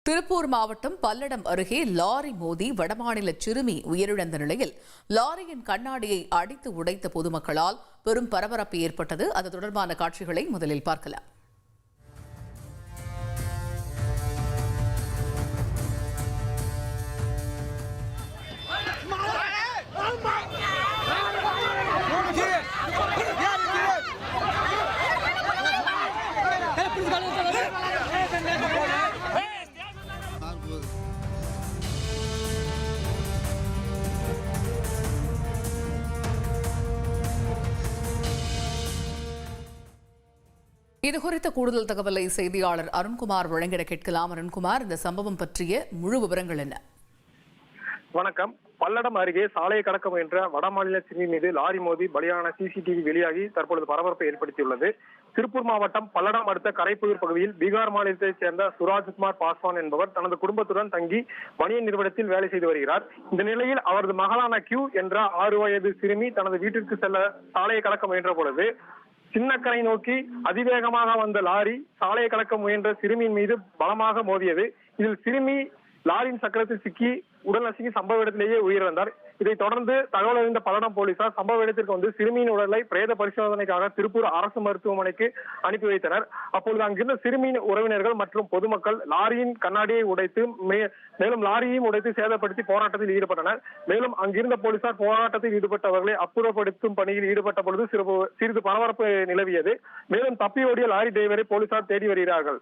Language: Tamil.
திருப்பூர் மாவட்டம் பல்லடம் அருகே லாரி மோதி வடமாநில சிறுமி உயிரிழந்த நிலையில் லாரியின் கண்ணாடியை அடித்து உடைத்த பொதுமக்களால் பெரும் பரபரப்பு ஏற்பட்டது. அது தொடர்பான காட்சிகளை முதலில் பார்க்கலாம். இதுகுறித்த கூடுதல் தகவலை செய்தியாளர் அருண்குமார் வழங்கிட கேட்கலாம். அருண்குமார், இந்த சம்பவம் பற்றிய முழு விவரங்கள் என்ன? வணக்கம். பல்லடம் அருகே சாலையை கடக்க முயன்ற வடமாநில சிறுமி மீது லாரி மோதி பலியான சிசிடிவி வெளியாகி தற்பொழுது பரபரப்பை ஏற்படுத்தியுள்ளது. திருப்பூர் மாவட்டம் பல்லடம் அடுத்த கரைப்புதூர் பகுதியில் பீகார் மாநிலத்தைச் சேர்ந்த சுராஜ்குமார் பாஸ்வான் என்பவர் தனது குடும்பத்துடன் தங்கி பனியன் நிறுவனத்தில் வேலை செய்து வருகிறார். இந்த நிலையில் அவரது மகளான கியூ என்ற 6 வயது சிறுமி தனது வீட்டிற்கு செல்ல சாலையை கடக்க முயன்ற பொழுது சின்னக்கரை நோக்கி அதிவேகமாக வந்த லாரி சாலையை கடக்க முயன்ற சிறுமியின் மீது பலமாக மோதியது. இதில் சிறுமி லாரியின் சக்கரத்தில் சிக்கி உடல் நசுங்கி சம்பவ இடத்திலேயே உயிரிழந்தார். இதைத் தொடர்ந்து தகவல் அறிந்த பல்லடம் போலீசார் சம்பவ இடத்திற்கு வந்து சிறுமியின் உடலை பிரேத பரிசோதனைக்காக திருப்பூர் அரசு மருத்துவமனைக்கு அனுப்பி வைத்தனர். அப்பொழுது அங்கிருந்த சிறுமியின் உறவினர்கள் மற்றும் பொதுமக்கள் லாரியின் கண்ணாடியை உடைத்து மேலும் லாரியையும் உடைத்து சேதப்படுத்தி போராட்டத்தில் ஈடுபட்டனர். மேலும் அங்கிருந்த போலீசார் போராட்டத்தில் ஈடுபட்டவர்களை அப்புறப்படுத்தும் பணியில் ஈடுபட்ட பொழுது சிறிது பரபரப்பு நிலவியது. மேலும் தப்பி ஓடிய லாரி டிரைவரை போலீசார் தேடி வருகிறார்கள்.